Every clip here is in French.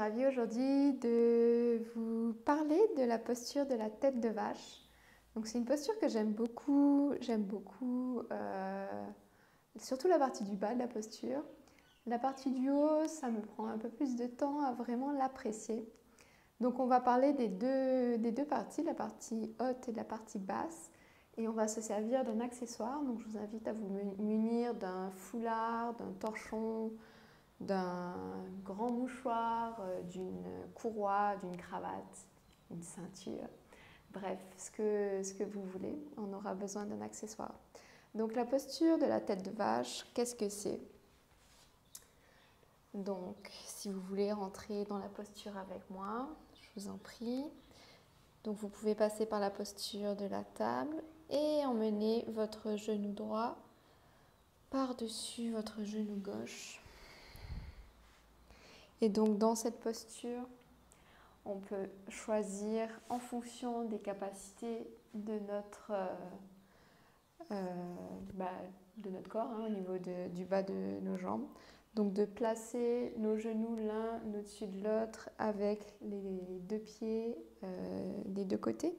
ravie aujourd'hui de vous parler de la posture de la tête de vache. Donc c'est une posture que j'aime beaucoup, surtout la partie du bas de la posture. La partie du haut, ça me prend un peu plus de temps à vraiment l'apprécier. Donc on va parler des deux parties, la partie haute et la partie basse. Et on va se servir d'un accessoire. Donc je vous invite à vous munir d'un foulard, d'un torchon, d'un grand mouchoir, d'une courroie, d'une cravate, une ceinture. Bref, ce que vous voulez, on aura besoin d'un accessoire. Donc la posture de la tête de vache, qu'est-ce que c'est? Donc si vous voulez rentrer dans la posture avec moi, je vous en prie. Donc vous pouvez passer par la posture de la table et emmener votre genou droit par-dessus votre genou gauche. Et donc dans cette posture, on peut choisir en fonction des capacités de notre corps, au niveau du bas de nos jambes. Donc de placer nos genoux l'un au-dessus de l'autre avec les deux pieds des deux côtés.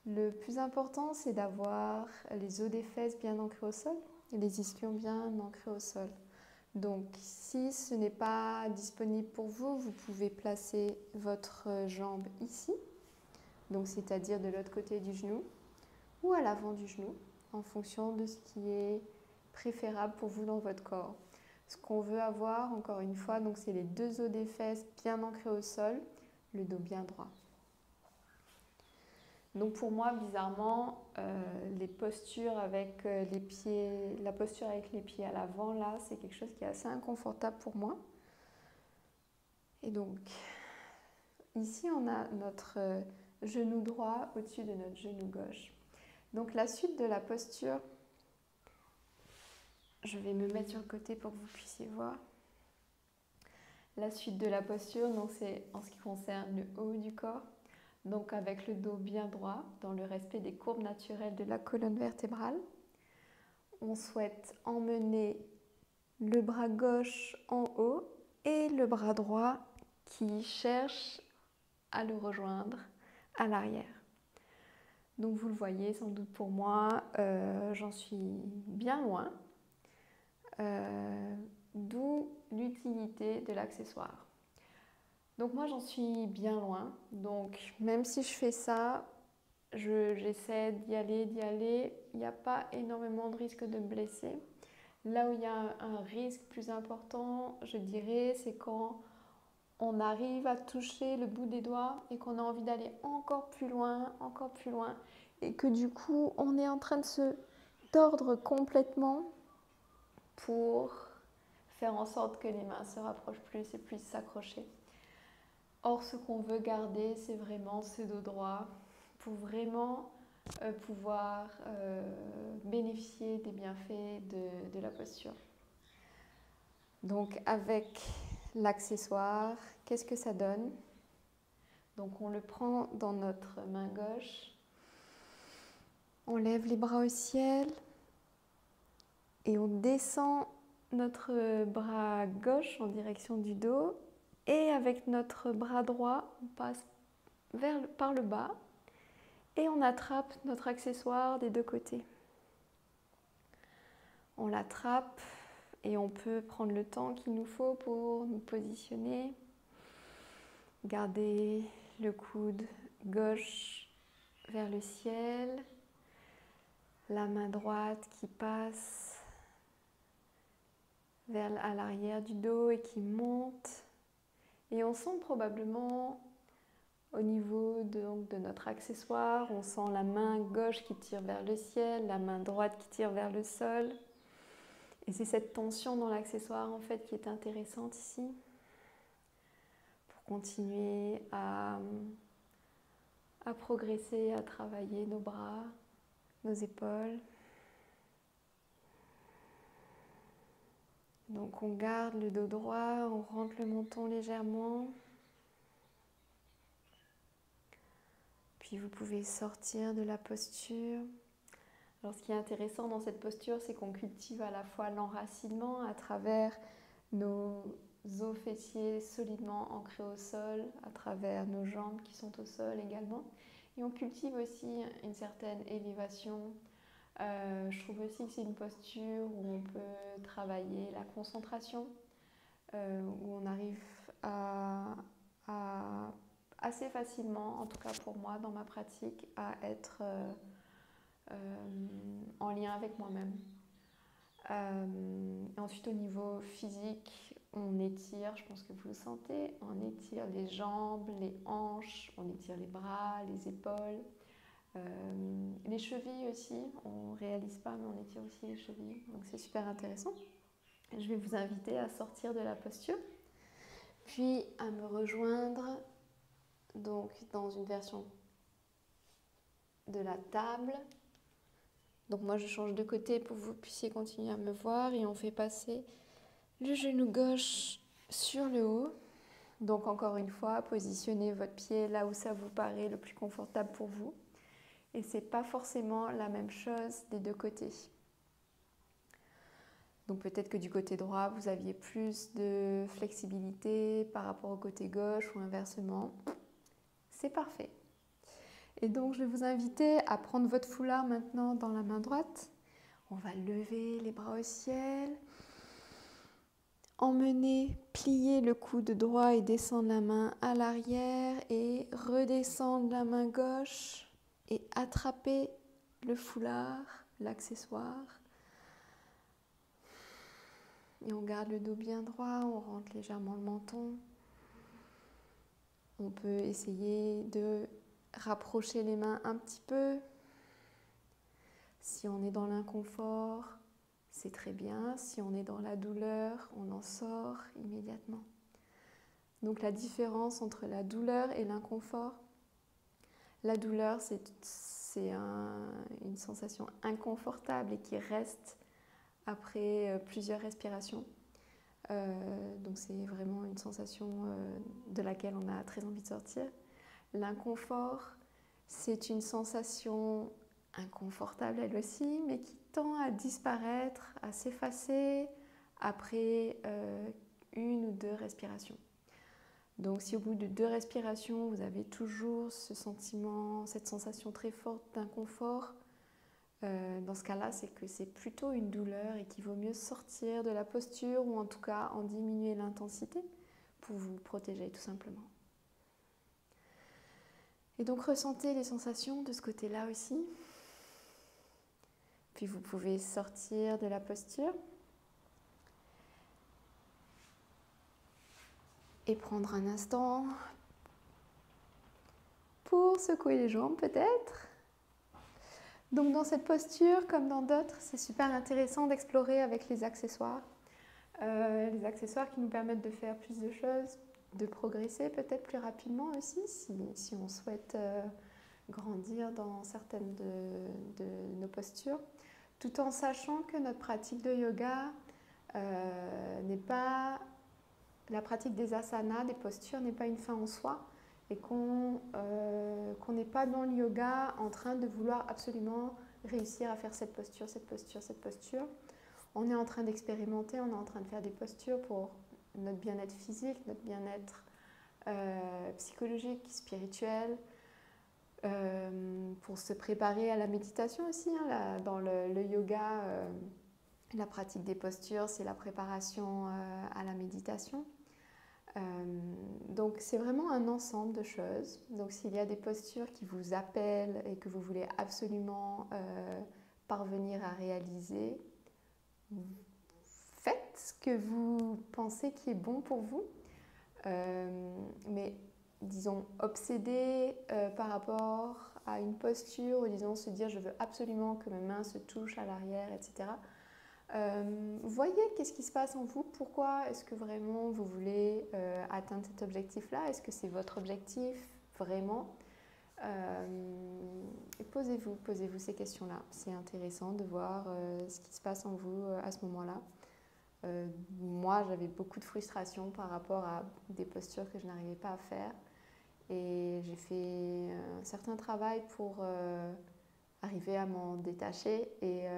Le plus important, c'est d'avoir les os des fesses bien ancrés au sol et les ischions bien ancrés au sol. Donc si ce n'est pas disponible pour vous, vous pouvez placer votre jambe ici, donc c'est-à-dire de l'autre côté du genou ou à l'avant du genou, en fonction de ce qui est préférable pour vous dans votre corps. Ce qu'on veut avoir, encore une fois, donc c'est les deux os des fesses bien ancrés au sol, le dos bien droit. Donc pour moi, bizarrement, les postures avec les pieds, la posture avec les pieds à l'avant, là, c'est quelque chose qui est assez inconfortable pour moi. Et donc, ici, on a notre genou droit au-dessus de notre genou gauche. Donc la suite de la posture, je vais me mettre sur le côté pour que vous puissiez voir. La suite de la posture, donc c'est en ce qui concerne le haut du corps. Donc avec le dos bien droit, dans le respect des courbes naturelles de la colonne vertébrale. On souhaite emmener le bras gauche en haut et le bras droit qui cherche à le rejoindre à l'arrière. Donc vous le voyez sans doute pour moi, j'en suis bien loin, d'où l'utilité de l'accessoire. Donc moi j'en suis bien loin, donc même si je fais ça, j'essaie d'y aller, il n'y a pas énormément de risque de me blesser. Là où il y a un risque plus important, je dirais, c'est quand on arrive à toucher le bout des doigts et qu'on a envie d'aller encore plus loin, et que du coup on est en train de se tordre complètement pour faire en sorte que les mains se rapprochent plus et puissent s'accrocher. Or, ce qu'on veut garder, c'est vraiment ce dos droit pour vraiment pouvoir bénéficier des bienfaits de la posture. Donc, avec l'accessoire, qu'est-ce que ça donne? Donc, on le prend dans notre main gauche, on lève les bras au ciel et on descend notre bras gauche en direction du dos. Et avec notre bras droit, on passe par le bas et on attrape notre accessoire des deux côtés. On l'attrape et on peut prendre le temps qu'il nous faut pour nous positionner. Garder le coude gauche vers le ciel, la main droite qui passe à l'arrière du dos et qui monte. Et on sent probablement au niveau de notre accessoire, on sent la main gauche qui tire vers le ciel, la main droite qui tire vers le sol. Et c'est cette tension dans l'accessoire en fait qui est intéressante ici pour continuer à progresser, à travailler nos bras, nos épaules. Donc on garde le dos droit, on rentre le menton légèrement. Puis vous pouvez sortir de la posture. Alors ce qui est intéressant dans cette posture, c'est qu'on cultive à la fois l'enracinement à travers nos os fessiers solidement ancrés au sol à travers nos jambes qui sont au sol également. Et on cultive aussi une certaine élévation. Je trouve aussi que c'est une posture où on peut travailler la concentration, où on arrive à assez facilement, en tout cas pour moi dans ma pratique, à être en lien avec moi-même. Ensuite au niveau physique, on étire, je pense que vous le sentez, on étire les jambes, les hanches, on étire les bras, les épaules, les chevilles aussi, on ne réalise pas mais on étire aussi les chevilles, donc c'est super intéressant. Je vais vous inviter à sortir de la posture, puis à me rejoindre donc dans une version de la table. Donc moi je change de côté pour que vous puissiez continuer à me voir et on fait passer le genou gauche sur le haut. Donc encore une fois, positionnez votre pied là où ça vous paraît le plus confortable pour vous. Et c'est pas forcément la même chose des deux côtés. Donc peut-être que du côté droit, vous aviez plus de flexibilité par rapport au côté gauche ou inversement. C'est parfait. Et donc je vais vous inviter à prendre votre foulard maintenant dans la main droite. On va lever les bras au ciel. Emmener, plier le coude droit et descendre la main à l'arrière et redescendre la main gauche et attraper le foulard, l'accessoire. Et on garde le dos bien droit, on rentre légèrement le menton. On peut essayer de rapprocher les mains un petit peu. Si on est dans l'inconfort, c'est très bien. Si on est dans la douleur, on en sort immédiatement. Donc la différence entre la douleur et l'inconfort, la douleur c'est une sensation inconfortable et qui reste après plusieurs respirations. Donc c'est vraiment une sensation de laquelle on a très envie de sortir. L'inconfort, c'est une sensation inconfortable elle aussi, mais qui tend à disparaître, à s'effacer après une ou deux respirations. Donc si au bout de deux respirations, vous avez toujours ce sentiment, cette sensation très forte d'inconfort, dans ce cas-là, c'est que c'est plutôt une douleur et qu'il vaut mieux sortir de la posture ou en tout cas en diminuer l'intensité pour vous protéger tout simplement. Et donc ressentez les sensations de ce côté-là aussi. Puis vous pouvez sortir de la posture et prendre un instant pour secouer les jambes peut-être. Donc dans cette posture, comme dans d'autres, c'est super intéressant d'explorer avec les accessoires. Les accessoires qui nous permettent de faire plus de choses, de progresser peut-être plus rapidement aussi, si on souhaite grandir dans certaines de nos postures, tout en sachant que notre pratique de yoga n'est pas... La pratique des asanas, des postures, n'est pas une fin en soi, et qu'on n'est pas dans le yoga en train de vouloir absolument réussir à faire cette posture, cette posture, cette posture. On est en train d'expérimenter, on est en train de faire des postures pour notre bien-être physique, notre bien-être psychologique, spirituel, pour se préparer à la méditation aussi. Hein, dans le yoga, la pratique des postures, c'est la préparation à la méditation. Donc c'est vraiment un ensemble de choses. Donc s'il y a des postures qui vous appellent et que vous voulez absolument parvenir à réaliser, faites ce que vous pensez qui est bon pour vous. Mais disons obsédé par rapport à une posture, ou disons se dire je veux absolument que mes mains se touchent à l'arrière, etc. Voyez qu'est-ce qui se passe en vous, pourquoi est-ce que vraiment vous voulez atteindre cet objectif-là, est-ce que c'est votre objectif vraiment, et posez-vous ces questions-là, c'est intéressant de voir ce qui se passe en vous à ce moment-là. Moi j'avais beaucoup de frustration par rapport à des postures que je n'arrivais pas à faire et j'ai fait un certain travail pour arriver à m'en détacher et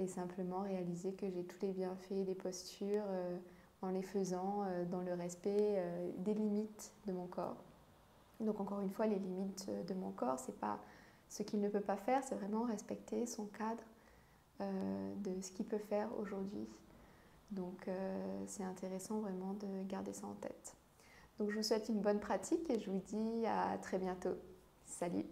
simplement réaliser que j'ai tous les bienfaits des postures en les faisant dans le respect des limites de mon corps. Donc encore une fois, les limites de mon corps, c'est pas ce qu'il ne peut pas faire, c'est vraiment respecter son cadre de ce qu'il peut faire aujourd'hui. Donc c'est intéressant vraiment de garder ça en tête. Donc je vous souhaite une bonne pratique et je vous dis à très bientôt. Salut!